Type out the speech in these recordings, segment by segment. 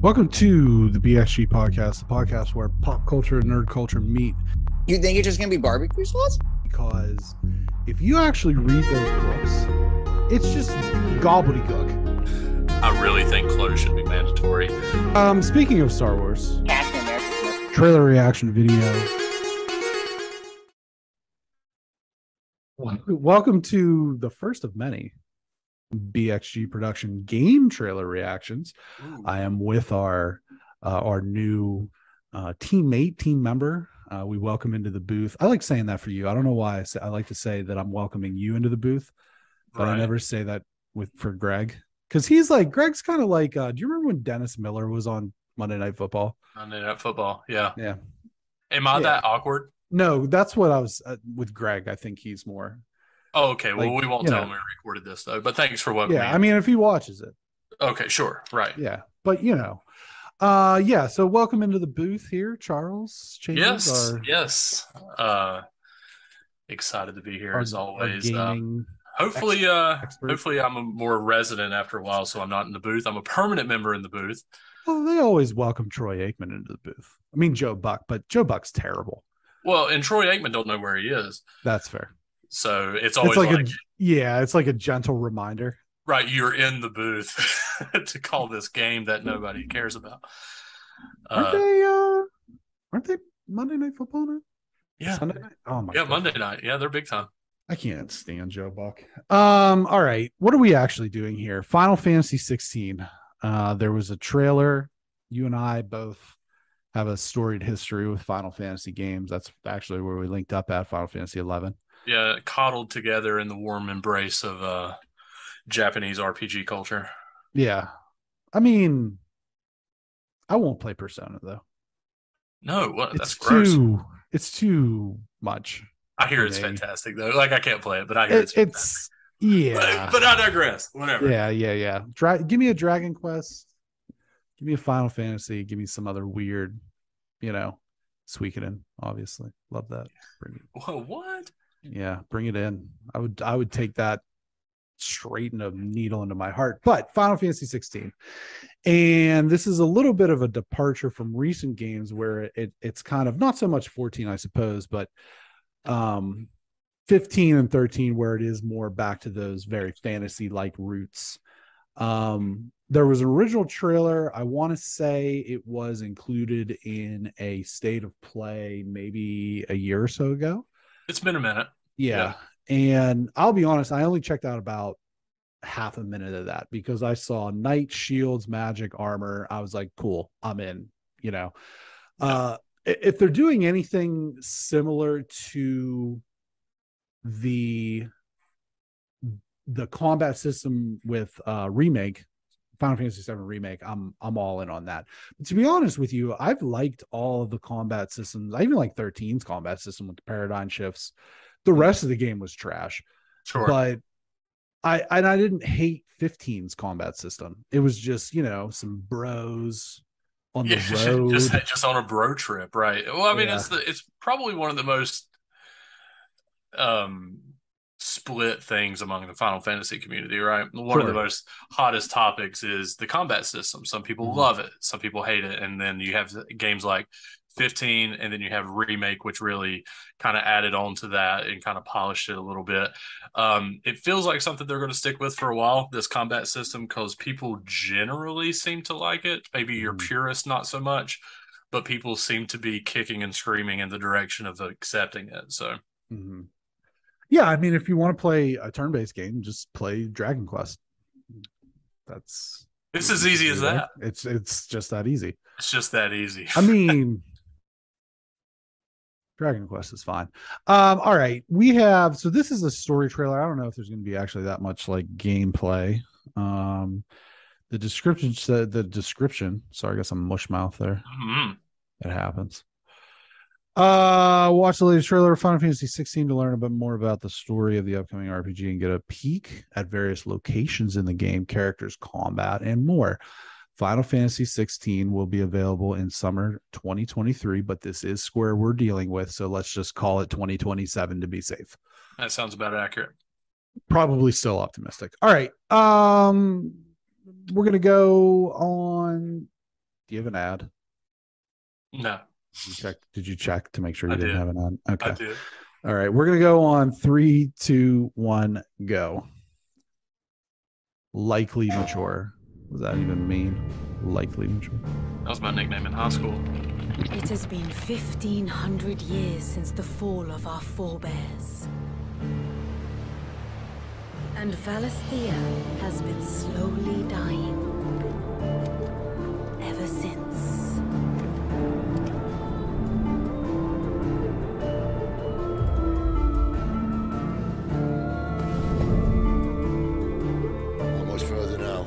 Welcome to the BXG Podcast, the podcast where pop culture and nerd culture meet. You think it's just going to be barbecue sauce? Because if you actually read those books, it's just gobbledygook. I really think clothes should be mandatory. Speaking of Star Wars, Captain America. trailer reaction video. Welcome to the first of many BXG production game trailer reactions. Ooh. I am with our new team member. We welcome into the booth. I like saying that for you. I don't know why I like to say that I'm welcoming you into the booth, but Right. I never say that for Greg, because Greg's kind of like. Do you remember when Dennis Miller was on Monday Night Football? Monday Night Football, yeah. Am I Yeah. that awkward? No, that's what I was with Greg. I think he's more. Oh, okay. Well, Like, we won't you tell know. him we recorded this, though. But thanks for welcoming Yeah, me. I mean, if he watches it. Okay, sure. Right. Yeah, but so welcome into the booth here, Charles Chambers. Yes. Excited to be here as Our always. gaming Hopefully, expert. hopefully I'm a more resident after a while, so I'm not in the booth. I'm a permanent member in the booth. Well, they always welcome Troy Aikman into the booth. I mean, Joe Buck, but Joe Buck's terrible. Well, and Troy Aikman don't know where he is, That's fair. so it's always It's like a gentle reminder. right, you're in the booth to call this game that nobody cares about. Aren't they Monday Night Football now? Yeah. Sunday night? Oh my Yeah, God. Monday night. Yeah, they're big time. I can't stand Joe Buck. All right. What are we actually doing here? Final Fantasy XIV. There was a trailer. You and I both have a storied history with Final Fantasy games. That's actually where we linked up at Final Fantasy XI. Yeah, coddled together in the warm embrace of Japanese RPG culture. Yeah. I mean, I won't play Persona though. No, what? That's gross. It's too much. I hear for it's me. fantastic though. Like I can't play it, but I hear it's fantastic. Yeah. But I digress. Whatever. Yeah. Give me a Dragon Quest. Give me a Final Fantasy. Give me some other weird, Suikoden, obviously. Love that. Bring it. Whoa, what? Yeah, bring it in. I would take that straight in a needle into my heart. But Final Fantasy 16. And this is a little bit of a departure from recent games where it's kind of not so much 14, I suppose, but 15 and 13, where it is more back to those very fantasy-like roots. There was an original trailer. I want to say it was included in a state of play maybe a year or so ago. It's been a minute. Yeah. And I'll be honest, I only checked out about half a minute of that because I saw knight shields, magic armor. I was like, cool, I'm in, If they're doing anything similar to the combat system with remake, Final Fantasy VII remake, I'm all in on that. But to be honest with you, I've liked all of the combat systems. I even like 13's combat system with the paradigm shifts. The rest of the game was trash. Sure. But I didn't hate 15's combat system. It was just, some bros on the road. just on a bro trip, right? Well, I mean, it's probably one of the most split things among the Final Fantasy community, right? One of the most hottest topics is the combat system. Some people love it, some people hate it, and then you have games like 15, and then you have remake, which really kind of added on to that and kind of polished it a little bit. It feels like something they're going to stick with for a while, this combat system, because people generally seem to like it. Maybe your purists not so much, but people seem to be kicking and screaming in the direction of accepting it. So yeah, I mean, if you want to play a turn-based game, just play Dragon Quest. It's as easy as that. It's just that easy. It's just that easy. I mean, Dragon Quest is fine. All right, so this is a story trailer. I don't know if there's going to be actually that much like gameplay. The description said sorry, I got some mush mouth there. It happens. Watch the latest trailer of Final Fantasy 16 to learn a bit more about the story of the upcoming RPG and get a peek at various locations in the game, characters, combat, and more. Final Fantasy 16 will be available in summer 2023, but this is Square we're dealing with, so let's just call it 2027 to be safe. That sounds about accurate. Probably still optimistic. All right. We're going to go on Do you have an ad? No, Did you check to make sure you I didn't did. have an ad? Okay. I did. All right. We're gonna go on 3, 2, 1, go. Likely mature. What does that even mean? Likely mature. That was my nickname in high school. It has been 1,500 years since the fall of our forebears. And Valisthea has been slowly dying ever since. Almost further now.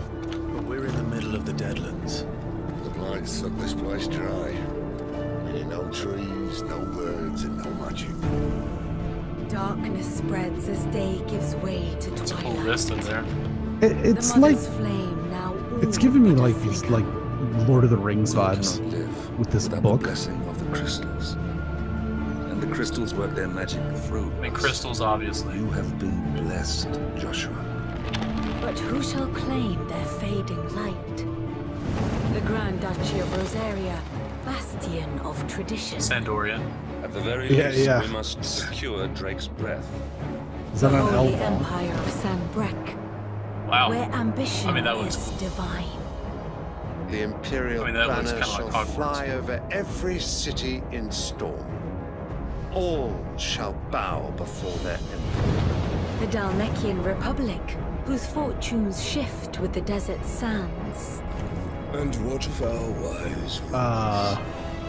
But we're in the middle of the Deadlands. The blight sucked this place dry. Meaning no trees, no birds, and no magic. Darkness spreads as day gives way to It's a cool twilight. list in there. It's the like mother's flame now it's all giving me but a like these flicker. like Lord of the Rings vibes Cannot live with this without book. the blessing of the crystals. And the crystals work their magic through I mean, us. crystals, obviously. You have been blessed, Joshua. But who shall claim their fading light? The Grand Duchy of Rosaria, bastion of tradition. Sandorian. At the very Yeah, least, yeah. we must secure Drake's breath. Is The that an Holy elf? Empire of Sanbrek, Wow. where ambition that looks is cool. divine. The Imperial I mean, that looks banner kinda like shall Hogwarts. fly over every city in storm. All shall bow before their emperor. The Dalmekian Republic, whose fortunes shift with the desert sands. And what of our wise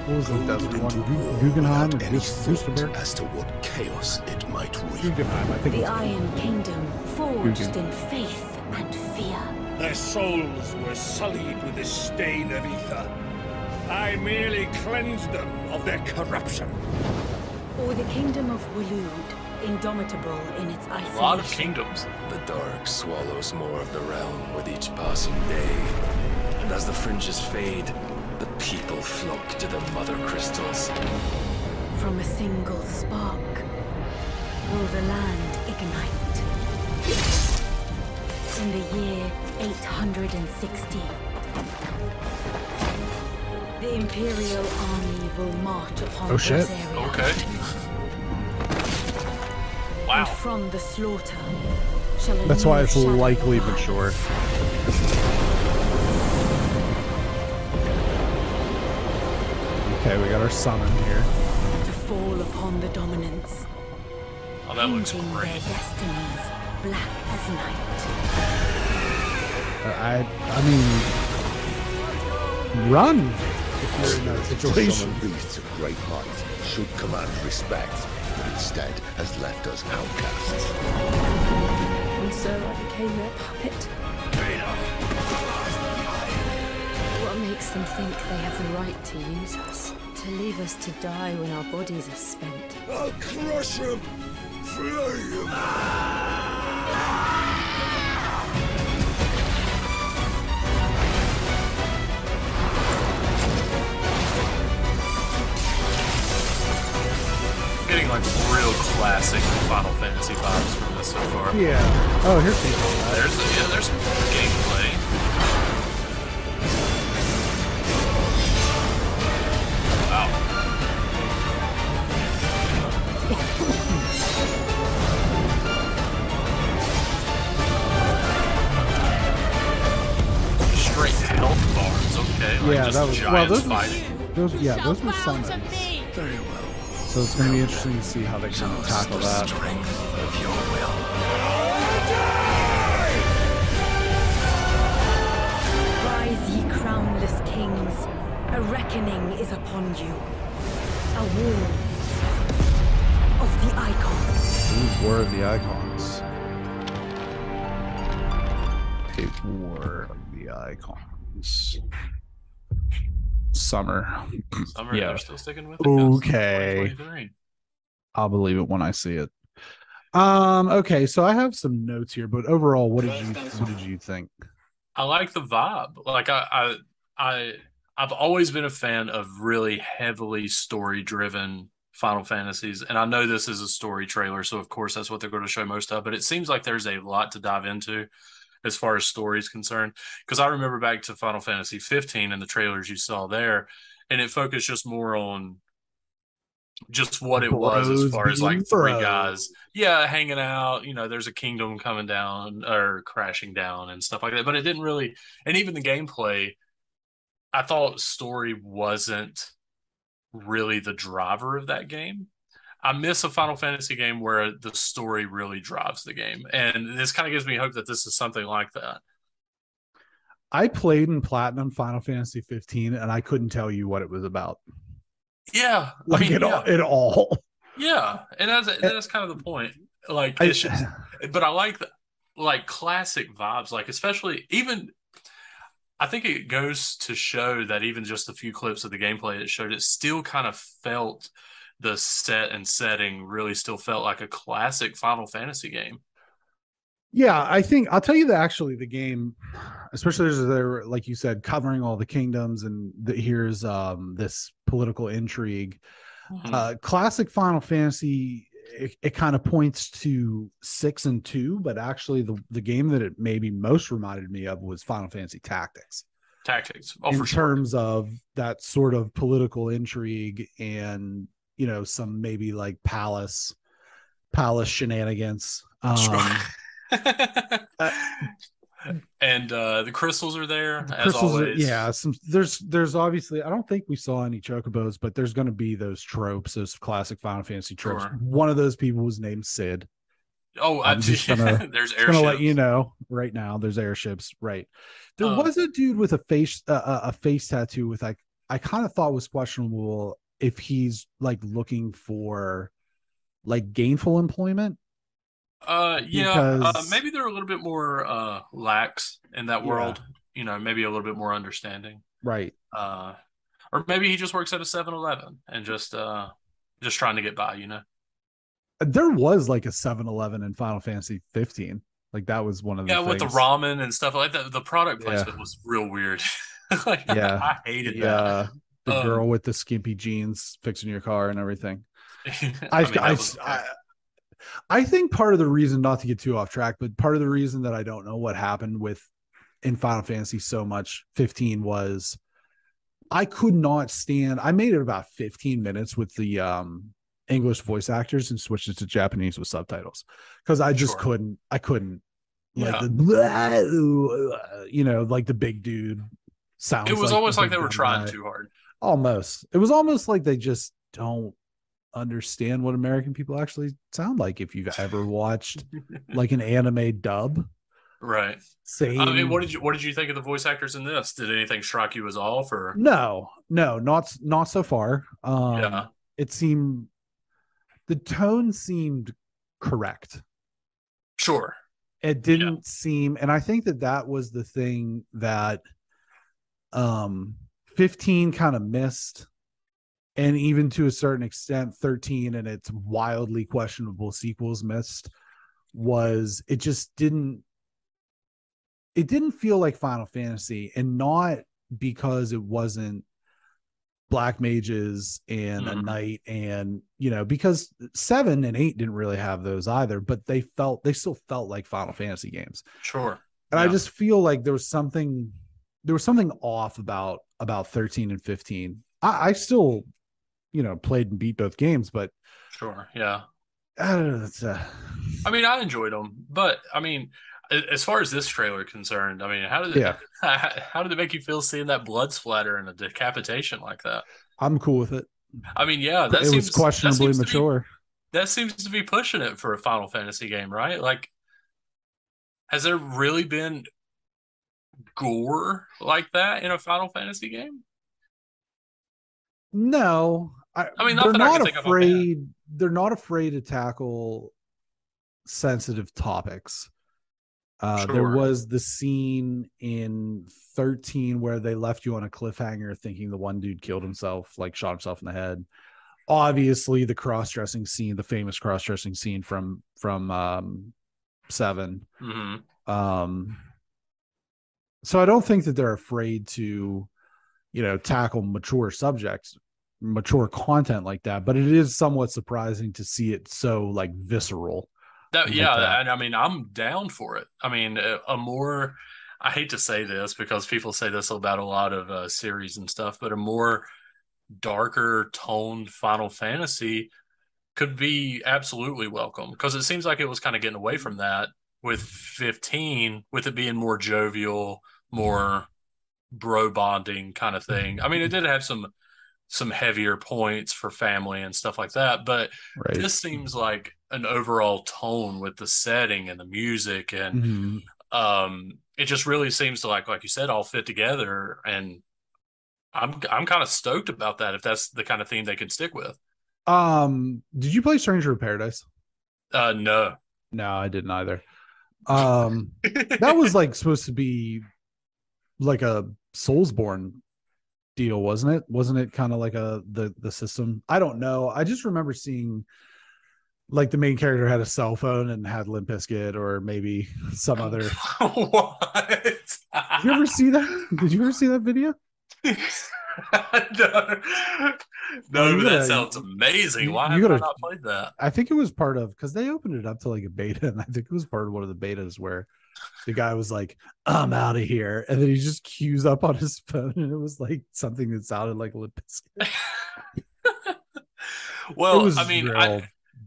What was the desert one? Guggenheim or Gustenberg? as to what chaos it might reap? Guggenheim, I think. The it's called. Iron Kingdom, forged Guggen. in faith and fear. Their souls were sullied with the stain of ether. I merely cleansed them of their corruption. Or the Kingdom of Waloed, indomitable in its isolation. A lot of kingdoms. The dark swallows more of the realm with each passing day. And as the fringes fade, the people flock to the mother crystals. From a single spark, will the land ignite? In the year 860, the Imperial army will march upon Oh, shit. Rosaria. Okay. Wow. And from the slaughter shall a That's new why it's shadow likely rise. mature. Okay, we got our summon here. To fall upon the dominants, Oh, that looks painting great. their destinies black as night. I mean, run if you're in that situation. Summon beasts of great might should command respect, but instead has left us outcasts. And so I became their puppet. What makes them think they have the right to use us? To leave us to die when our bodies are spent? I'll crush him! Flay him! Getting like real classic Final Fantasy vibes from this so far. Yeah. Oh, here's people. There's some gameplay. Wow. Straight health bars, okay. Like Yeah, just that was giants fighting. those were summons. Very well. So it's going to be interesting to see how they kind of tackle that. Strength of your will. Rise, ye crownless kings, a reckoning is upon you. A war of the icons. Ooh, War of the Icons. A War of the Icons. Summer. Summer, Yeah. they're still sticking with it. 'cause it's Okay. 2023. I'll believe it when I see it. Okay, so I have some notes here, but overall, what did you think? I like the vibe. Like I've always been a fan of really heavily story-driven Final Fantasies, and I know this is a story trailer, so of course that's what they're going to show most of. But it seems like there's a lot to dive into, as far as story is concerned. Because I remember back to Final Fantasy 15 and the trailers you saw there, and it focused just more on just what it was as far as like three guys, hanging out. There's a kingdom coming down or crashing down and stuff like that. But it didn't really, and even the gameplay, I thought story wasn't really the driver of that game. I miss a Final Fantasy game where the story really drives the game, and this kind of gives me hope that this is something like that. I played in Platinum Final Fantasy 15, and I couldn't tell you what it was about. Yeah, at all. Yeah, and that's kind of the point. Like, it's just, but I like classic vibes. Like, especially even, I think it goes to show that even just a few clips of the gameplay it showed, it still kind of felt the set and setting really still felt like a classic Final Fantasy game. Yeah, I think I'll tell you that actually the game, especially as they're, like you said, covering all the kingdoms and here's this political intrigue. Classic Final Fantasy, it kind of points to 6 and 2, but actually the game that it maybe most reminded me of was Final Fantasy Tactics. In terms of that sort of political intrigue and some maybe like palace shenanigans. And the crystals are there as always. There's obviously, I don't think we saw any chocobos, but there's going to be those tropes, those classic Final Fantasy tropes. Sure. One of those people was named Sid. I'm just gonna, there's airships. Gonna let you know right now. There's airships. Right. There was a dude with a face tattoo with I kind of thought was questionable if he's like looking for like gainful employment. Maybe they're a little bit more lax in that world. Maybe a little bit more understanding. Right. Or maybe he just works at a 7-Eleven and just trying to get by. There was like a 7-Eleven in Final Fantasy 15. Like that was one of the things. With the ramen and stuff like that. The product placement was real weird. I hated that. The girl with the skimpy jeans fixing your car and everything. I think part of the reason, not to get too off track, but part of the reason that I don't know what happened in Final Fantasy so much 15 was I could not stand. I made it about 15 minutes with the English voice actors and switched it to Japanese with subtitles because I just couldn't. I couldn't like like the big dude sounds. It was almost like they were trying too hard. Almost. It was almost like they just don't understand what American people actually sound like. If you've ever watched like an anime dub, right? What did you think of the voice actors in this? Did anything strike you as off? Or no, not so far. It seemed the tone seemed correct. Sure, it didn't seem, and I think that was the thing that 15 kind of missed. And even to a certain extent, 13 and its wildly questionable sequels missed was it didn't feel like Final Fantasy, and not because it wasn't black mages and a knight and because 7 and 8 didn't really have those either, but they still felt like Final Fantasy games. Sure. And I just feel like there was something off about 13 and 15. I still played and beat both games, but sure, yeah. I don't know. I enjoyed them, but as far as this trailer concerned, how did it make you feel seeing that blood splatter and a decapitation like that? I'm cool with it. That was questionably mature. That seems to be pushing it for a Final Fantasy game, right? Like, has there really been gore like that in a Final Fantasy game? No. They're not afraid to tackle sensitive topics. Sure. There was the scene in 13 where they left you on a cliffhanger thinking the one dude killed himself, like shot himself in the head. Obviously the cross-dressing scene, the famous cross-dressing scene from 7. Mm-hmm. So I don't think that they're afraid to tackle mature subjects, mature content like that, but it is somewhat surprising to see it so like visceral. And I mean, I'm down for it. I mean, a more, I hate to say this because people say this about a lot of series and stuff, but a more darker toned Final Fantasy could be absolutely welcome, because it seems like it was kind of getting away from that with 15, with it being more jovial, more bro bonding kind of thing. I mean, it did have some heavier points for family and stuff like that, but this seems like an overall tone with the setting and the music, and it just really seems to, like you said, all fit together, and I'm kind of stoked about that, if that's the kind of theme they can stick with. Did you play Stranger of Paradise? No, I didn't either. That was like supposed to be like a Soulsborne deal, wasn't it kind of like the system? I don't know. I just remember seeing like the main character had a cell phone and had Limp Bizkit, or maybe some other. What? Did you ever see that? Did you ever see that video? No, but that sounds amazing. Why have I not played that? I think it was part of, because they opened it up to like a beta, and I think it was part of one of the betas where the guy was like, "I'm out of here," and then he just cues up on his phone, and it was like something that sounded like Limp Bizkit. Well, I mean,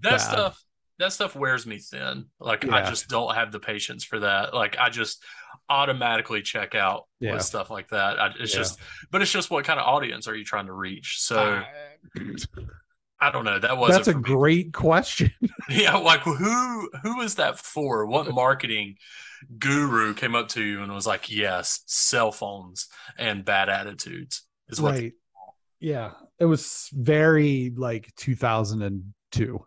that stuff wears me thin. Like, I just don't have the patience for that. Like, I just automatically check out with stuff like that. It's just what kind of audience are you trying to reach? So I don't know. That's a great question. Yeah, like who is that for? What marketing guru came up to you and was like, yes, cell phones and bad attitudes is what right. Yeah, it was very like 2002,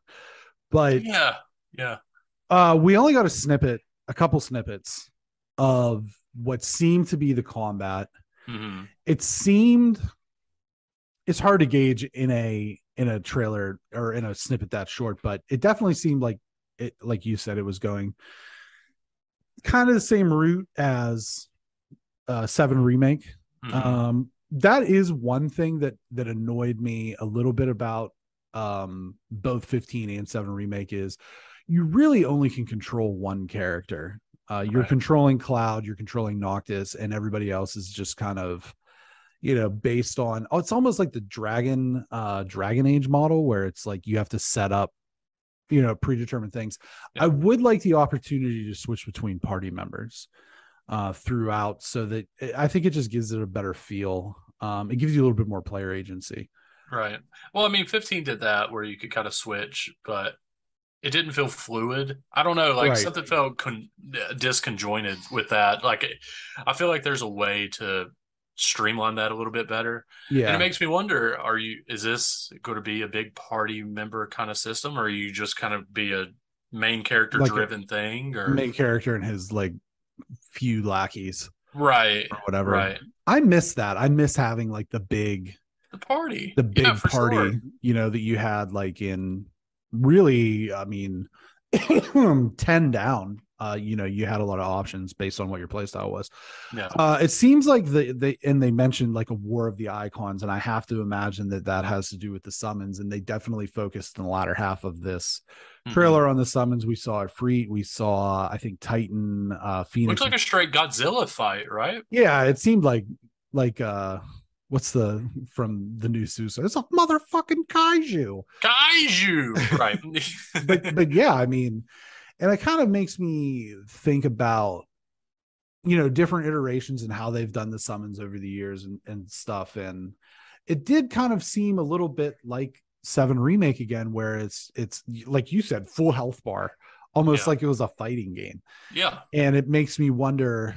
but we only got a couple snippets of what seemed to be the combat. It seemed, it's hard to gauge in a trailer or in a snippet that short, but it definitely seemed like it, like you said, it was going kind of the same route as 7 remake. That is one thing that annoyed me a little bit about both 15 and 7 remake, is you really only can control one character. You're controlling Cloud, you're controlling Noctis, and everybody else is just kind of, based on, it's almost like the Dragon Age model, where it's like you have to set up, predetermined things. I would like the opportunity to switch between party members throughout, so that I think it just gives it a better feel. It gives you a little bit more player agency. Right. Well, I mean, 15 did that where you could kind of switch, but it didn't feel fluid. I don't know, like something felt disconjointed with that. Like, I feel like there's a way to streamline that a little bit better. Yeah. And it makes me wonder, is this going to be a big party member kind of system, or are you just kind of be a main character driven thing, or main character and his like few lackeys, right, or whatever? Right. I miss that. I miss having like the big party, sure. That you had like in, really, I mean, 10 down, you had a lot of options based on what your playstyle was. Yeah. It seems like they mentioned like a War of the Icons, and I have to imagine that has to do with the summons, and they definitely focused in the latter half of this trailer on the summons. We saw Ifrit, we saw, I think, Titan, Phoenix. Looks like a straight Godzilla fight, right? Yeah, it seemed like what's from the new Susa? It's a motherfucking kaiju, right? but yeah, I mean, and it kind of makes me think about different iterations and how they've done the summons over the years and stuff, and it did kind of seem a little bit like 7 remake again, where it's like you said, full health bar, almost like it was a fighting game. Yeah, and it makes me wonder,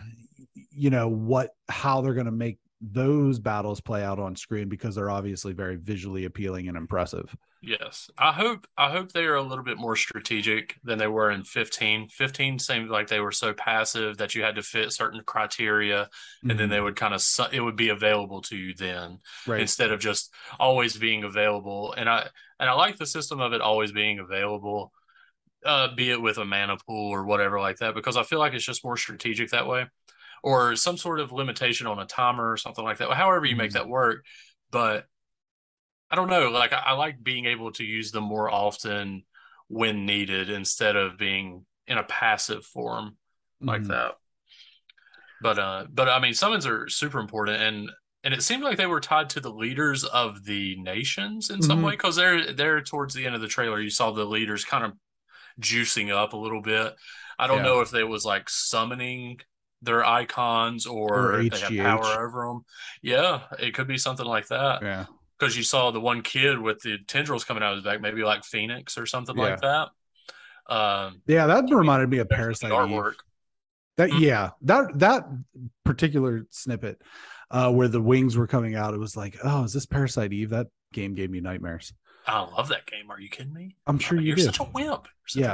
how they're going to make those battles play out on screen, because they're obviously very visually appealing and impressive. Yes. I hope they are a little bit more strategic than they were in 15. 15 seemed like they were so passive that you had to fit certain criteria, and then they would it would be available to you then, instead of just always being available. And I like the system of it always being available, be it with a mana pool or whatever like that, because I feel like it's just more strategic that way, or some sort of limitation on a timer or something like that. However you make that work. But I don't know, like I like being able to use them more often when needed instead of being in a passive form like that. But I mean, summons are super important, and it seemed like they were tied to the leaders of the nations in some way, because they're towards the end of the trailer. You saw the leaders kind of juicing up a little bit. I don't know if they was like summoning their icons or if they have power over them. Yeah, it could be something like that. Yeah, because you saw the one kid with the tendrils coming out of his back, maybe like Phoenix or something like that. That reminded me of Parasite artwork. That particular snippet where the wings were coming out, it was like, oh, is this Parasite Eve? That game gave me nightmares. I love that game. Are you kidding me? I'm sure you're do. Such a wimp.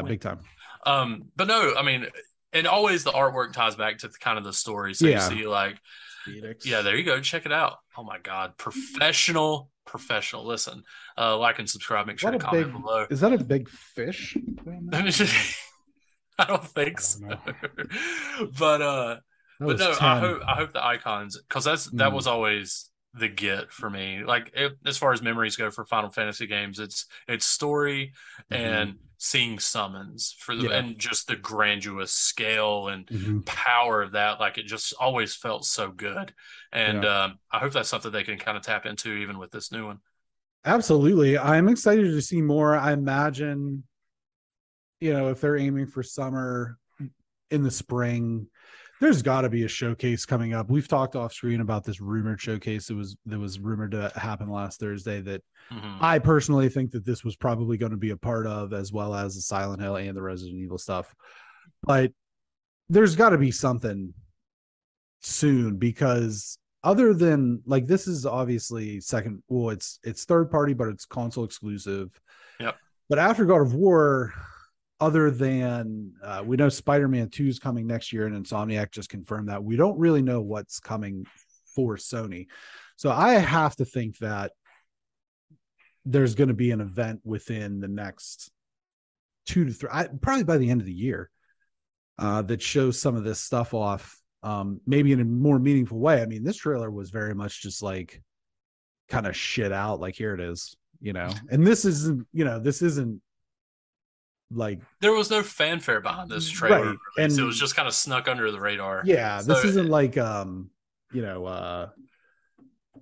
Big time. But no, I mean, and always the artwork ties back to kind of the story. So you see like, Phoenix. Yeah, there you go. Check it out. Oh my God, professional. Listen, like and subscribe. Make sure to comment below. Is that a big fish? I don't think so. But no, I hope the icons, because that was always the get for me. Like as far as memories go for Final Fantasy games, it's story and seeing summons for the and just the grandiose scale and power of that. Like it just always felt so good, and I hope that's something they can kind of tap into even with this new one. Absolutely, I'm excited to see more. I imagine, if they're aiming for summer, in the spring, there's got to be a showcase coming up. We've talked off screen about this rumored showcase that was rumored to happen last Thursday that I personally think that this was probably going to be a part of, as well as the Silent Hill and the Resident Evil stuff. But there's got to be something soon, because other than like, this is obviously it's third party, but it's console exclusive. Yep. But after God of War, other than we know Spider-Man 2 is coming next year, and Insomniac just confirmed that, we don't really know what's coming for Sony. So I have to think that there's going to be an event within the next 2 to 3, probably by the end of the year, that shows some of this stuff off, maybe in a more meaningful way. I mean, this trailer was very much just like kind of shit out, like, here it is, and this isn't like, there was no fanfare behind this trailer, right? And it was just kind of snuck under the radar. This isn't like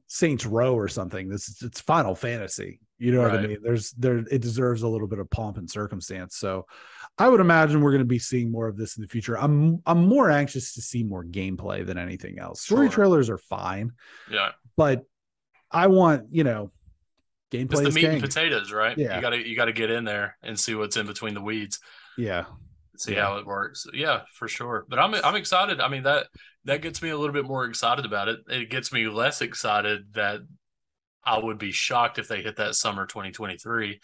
Saints Row or something. It's Final Fantasy. You know what I mean? It deserves a little bit of pomp and circumstance. So I would imagine we're going to be seeing more of this in the future. I'm more anxious to see more gameplay than anything else. Story trailers are fine. Yeah. But I want, gameplay. It's the meat and potatoes, right? Yeah. You gotta get in there and see what's in between the weeds. Yeah. See how it works. Yeah, for sure. But I'm excited. I mean, that gets me a little bit more excited about it. It gets me less excited that I would be shocked if they hit that summer 2023.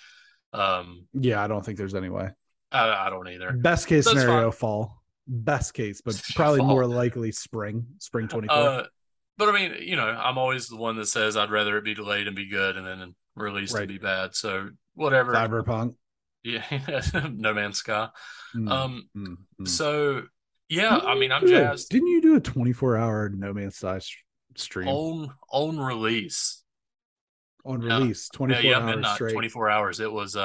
I don't think there's any way. I don't either. Best case scenario, fall. Best case, but probably more likely spring 24. But I mean, I'm always the one that says I'd rather it be delayed and be good and then released to be bad. So whatever. Cyberpunk. Yeah, No Man's Sky. So yeah, I mean, I'm jazzed. Didn't you do a 24-hour No Man's Sky stream on release? On release, 24 hours midnight, straight. 24 hours. It was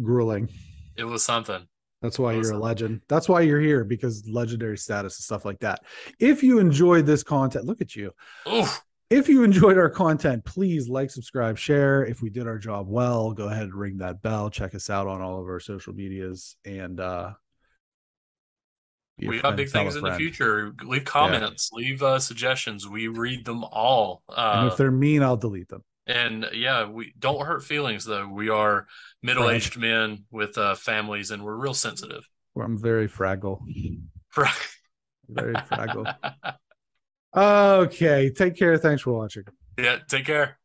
grueling. It was something. That's why you're a legend. That's why you're here, because legendary status and stuff like that. If you enjoyed this content, look at you. Oof. If you enjoyed our content, please like, subscribe, share. If we did our job well, go ahead and ring that bell. Check us out on all of our social medias. And we got big things in the future. Leave comments, leave suggestions. We read them all. And if they're mean, I'll delete them. And we don't hurt feelings, though. We are middle-aged men with families, and we're real sensitive. I'm very fragile. Very fragile. Okay. Take care. Thanks for watching. Yeah. Take care.